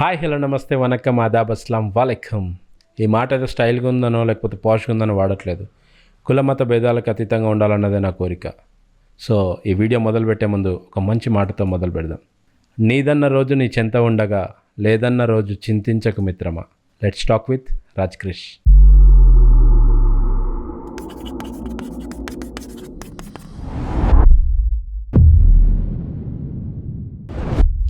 Hi hello నమస్తే వనక్కం ఆదాబ్ అస్లాం వాలేకం. ఈ మాట ఏదో స్టైల్గా ఉందనో లేకపోతే పాష్గా ఉందనో వాడట్లేదు. కులమత భేదాలకు అతీతంగా ఉండాలన్నదే నా కోరిక. సో ఈ వీడియో మొదలుపెట్టే ముందు ఒక మంచి మాటతో మొదలు పెడదాం. నీదన్న రోజు నీ చెంత ఉండగా లేదన్న రోజు చింతించకు మిత్రమా. Let's talk with Raj Krish.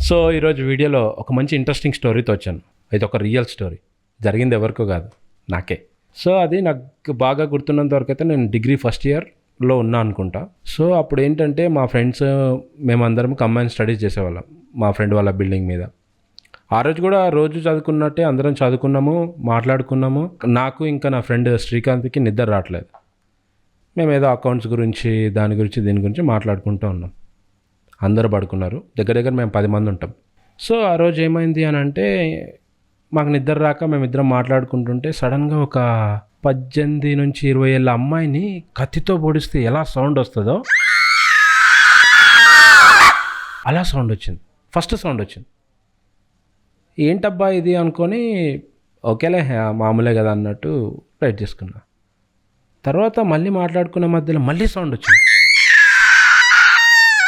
So ఈరోజు వీడియోలో ఒక మంచి ఇంట్రెస్టింగ్ స్టోరీతో వచ్చాను. ఇది ఒక రియల్ స్టోరీ, జరిగింది ఎవరికో కాదు, నాకే. సో అది నాకు బాగా గుర్తున్నంత వరకు అయితే నేను డిగ్రీ ఫస్ట్ ఇయర్లో ఉన్నా అనుకుంటా. సో అప్పుడు ఏంటంటే మా ఫ్రెండ్స్ మేమందరం కంబైన్ స్టడీస్ చేసేవాళ్ళం మా ఫ్రెండ్ వాళ్ళ బిల్డింగ్ మీద. ఆ రోజు కూడా రోజు చదువుకున్నట్టే అందరం చదువుకున్నాము, మాట్లాడుకున్నాము. నాకు ఇంకా నా ఫ్రెండ్ శ్రీకాంత్కి నిద్ర రావట్లేదు. మేము ఏదో అకౌంట్స్ గురించి దీని గురించి మాట్లాడుకుంటూ ఉన్నాం. అందరూ పడుకున్నారు. దగ్గర దగ్గర మేము 10 మంది ఉంటాం. సో ఆ రోజు ఏమైంది అని అంటే, మాకు నిద్ర రాక మేమిద్దరం మాట్లాడుకుంటుంటే సడన్గా ఒక 18 నుంచి 20 ఏళ్ళ అమ్మాయిని కత్తితో పొడిస్తే ఎలా సౌండ్ వస్తుందో అలా సౌండ్ వచ్చింది. ఫస్ట్ సౌండ్ వచ్చింది. ఏంటబ్బా ఇది అనుకొని ఓకేలే మామూలే కదా అన్నట్టు రైట్ చేసుకున్నా. తర్వాత మళ్ళీ మాట్లాడుకున్న మధ్యలో మళ్ళీ సౌండ్ వచ్చింది.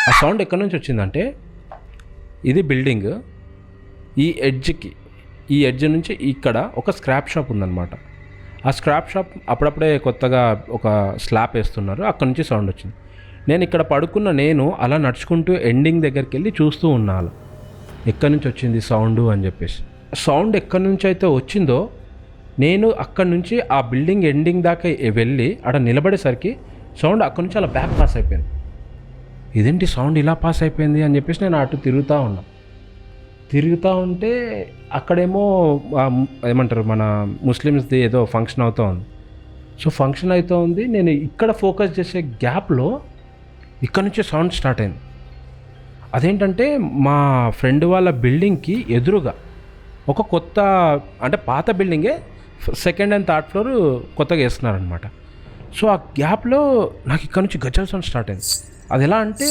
ఆ సౌండ్ ఎక్కడి నుంచి వచ్చిందంటే, ఇది బిల్డింగ్, ఈ ఎడ్జ్ నుంచి ఇక్కడ ఒక స్క్రాప్ షాప్ ఉందన్నమాట. ఆ స్క్రాప్ షాప్ అప్పుడప్పుడే కొత్తగా ఒక స్లాబ్ వేస్తున్నారు. అక్కడ నుంచి సౌండ్ వచ్చింది. నేను ఇక్కడ పడుకున్న అలా నడుచుకుంటూ ఎండింగ్ దగ్గరికి వెళ్ళి చూస్తూ ఉన్నాను ఎక్కడి నుంచి వచ్చింది సౌండ్ అని చెప్పేసి. సౌండ్ ఎక్కడి నుంచి అయితే వచ్చిందో నేను అక్కడి నుంచి ఆ బిల్డింగ్ ఎండింగ్ దాకా వెళ్ళి అక్కడ నిలబడేసరికి సౌండ్ అక్కడి నుంచి అలా బ్యాక్ పాస్ అయిపోయింది. ఇదేంటి సౌండ్ ఇలా పాస్ అయిపోయింది అని చెప్పేసి నేను అటు తిరుగుతూ ఉంటే అక్కడేమో ఏమంటారు మన ముస్లిమ్స్ది ఏదో ఫంక్షన్ అవుతూ ఉంది. సో ఫంక్షన్ అవుతూ ఉంది. నేను ఇక్కడ ఫోకస్ చేసే గ్యాప్లో ఇక్కడ నుంచి సౌండ్ స్టార్ట్ అయింది. అదేంటంటే మా ఫ్రెండ్ వాళ్ళ బిల్డింగ్కి ఎదురుగా ఒక కొత్త, అంటే పాత బిల్డింగే, సెకండ్ అండ్ థర్డ్ ఫ్లోర్ కొత్తగా వేస్తున్నారనమాట. సో ఆ గ్యాప్లో నాకు ఇక్కడ నుంచి గజ్జల సౌండ్ స్టార్ట్ అయింది. అది ఎలా అంటే,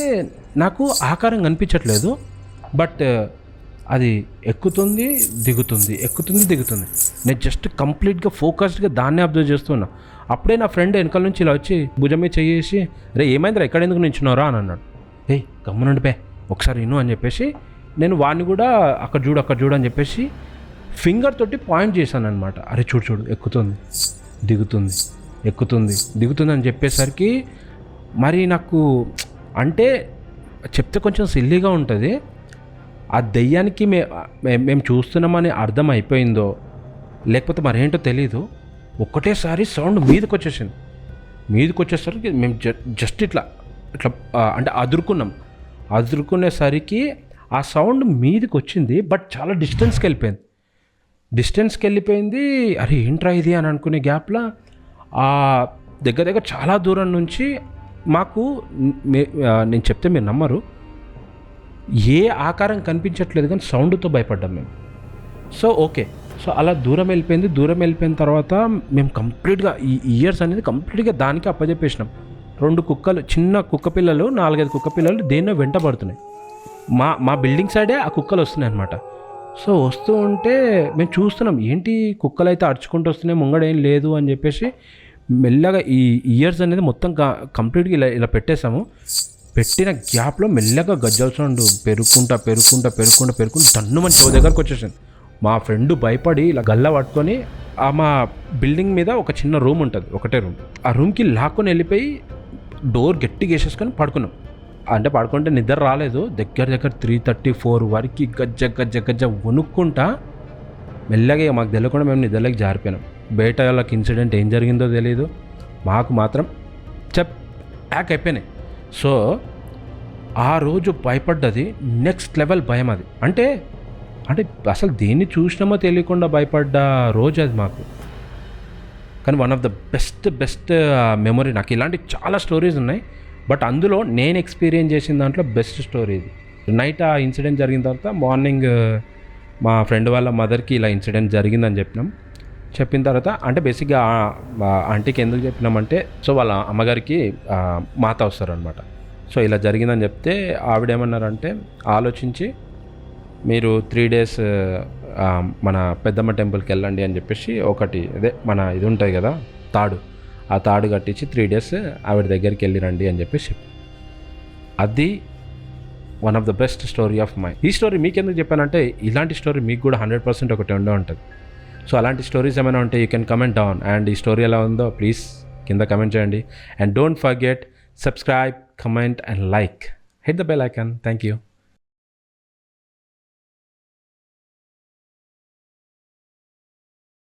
నాకు ఆకారం కనిపించట్లేదు, బట్ అది ఎక్కుతుంది దిగుతుంది. నేను జస్ట్ కంప్లీట్గా ఫోకస్డ్గా దాన్నే అబ్జర్వ్ చేస్తున్నా. అప్పుడే నా ఫ్రెండ్ వెనకాల నుంచి ఇలా వచ్చి భుజం మీద చేసి, రే ఏమైందిరా ఎక్కడ ఎందుకు నించున్నారా అని అన్నాడు. గమ్మునుండి పే ఒకసారి విను అని చెప్పేసి నేను వాడిని కూడా అక్కడ చూడు అని చెప్పేసి ఫింగర్ తోటి పాయింట్ చేశాను అనమాట. అరే చూడు ఎక్కుతుంది దిగుతుంది అని చెప్పేసరికి మరి నాకు అంటే చెప్తే కొంచెం సిల్లీగా ఉంటుంది. ఆ దెయ్యానికి మేము చూస్తున్నామని అర్థం అయిపోయిందో లేకపోతే మరేంటో తెలీదు, ఒక్కటేసారి సౌండ్ మీదకి వచ్చేసరికి మేము జస్ట్ ఇట్లా అంటే అదురుకునేసరికి ఆ సౌండ్ మీదకి వచ్చింది, బట్ చాలా డిస్టెన్స్కి వెళ్ళిపోయింది. అరే ఏంట్రా ఇది అని అనుకునే గ్యాప్లో ఆ దగ్గర చాలా దూరం నుంచి మాకు, నేను చెప్తే మీరు నమ్మరు, ఏ ఆకారం కనిపించట్లేదు కానీ సౌండ్తో భయపడ్డాం మేము. సో ఓకే, సో అలా దూరం వెళ్ళిపోయిన తర్వాత మేము కంప్లీట్గా ఈ ఇయర్స్ అనేది కంప్లీట్గా దానికి అప్పచెప్పేసినాం. 2 కుక్కలు, చిన్న కుక్క పిల్లలు, 4-5 కుక్క పిల్లలు దేన్నో వెంటబడుతున్నాయి. మా బిల్డింగ్ సైడే ఆ కుక్కలు వస్తున్నాయి అనమాట. సో వస్తూ ఉంటే మేము చూస్తున్నాం, ఏంటి కుక్కలు అయితే అరుచుకుంటూ వస్తున్నాయి, ముంగడేం లేదు అని చెప్పేసి మెల్లగా ఈ ఇయర్స్ అనేది మొత్తం కంప్లీట్గా ఇలా పెట్టేశాము. పెట్టిన గ్యాప్లో మెల్లగా గజ్జల సౌండ్ పెరుగుకుంటా తన్ను మన చెవు దగ్గరకు వచ్చేసింది. మా ఫ్రెండ్ భయపడి ఇలా గల్ల పట్టుకొని మా బిల్డింగ్ మీద ఒక చిన్న రూమ్ ఉంటుంది, ఒకటే రూమ్, ఆ రూమ్కి లాక్కొని వెళ్ళిపోయి డోర్ గట్టిగా వేసేసుకొని పడుకున్నాం. అంటే పడుకుంటే నిద్ర రాలేదు. దగ్గర 3:30-4 వరకు గజ్జ వణుక్కుంటా మెల్లగా మాకు తెలియకుండా మేము నిద్రలోకి జారిపోయినాం. బయట వాళ్ళకి ఇన్సిడెంట్ ఏం జరిగిందో తెలియదు, మాకు మాత్రం ప్యాక్ అయిపోయినాయి. సో ఆ రోజు భయపడ్డది నెక్స్ట్ లెవెల్ భయం. అది అంటే అసలు దేన్ని చూసినామో తెలియకుండా భయపడ్డ రోజు అది మాకు. కానీ one of the best memory. నాకు ఇలాంటి చాలా స్టోరీస్ ఉన్నాయి, బట్ అందులో నేను ఎక్స్పీరియన్స్ చేసిన దాంట్లో బెస్ట్ స్టోరీ ఇది. నైట్ ఆ ఇన్సిడెంట్ జరిగిన తర్వాత మార్నింగ్ మా ఫ్రెండ్ వాళ్ళ మదర్కి ఇలా ఇన్సిడెంట్ జరిగిందని చెప్పిన తర్వాత, అంటే బేసిక్గా ఆంటీకి ఎందుకు చెప్పినామంటే, సో వాళ్ళ అమ్మగారికి మాత వస్తారనమాట. సో ఇలా జరిగిందని చెప్తే ఆవిడేమన్నారంటే, ఆలోచించి మీరు 3 days మన పెద్దమ్మ టెంపుల్కి వెళ్ళండి అని చెప్పేసి ఒకటి అదే మన ఇది ఉంటుంది కదా తాడు, ఆ తాడు కట్టించి 3 days ఆవిడ దగ్గరికి వెళ్ళి రండి అని చెప్పేసి. అది one of the best story of my. ఈ స్టోరీ మీకు ఎందుకు చెప్పానంటే ఇలాంటి స్టోరీ మీకు కూడా 100% ఒకటి ఉండే ఉంటుంది. సో అలాంటి స్టోరీస్ ఏమైనా ఉంటే you can comment down. And ఈ స్టోరీ ఎలా ఉందో ప్లీజ్ కింద కమెంట్ చేయండి. And don't forget subscribe, comment and like. Hit the bell icon. Thank you.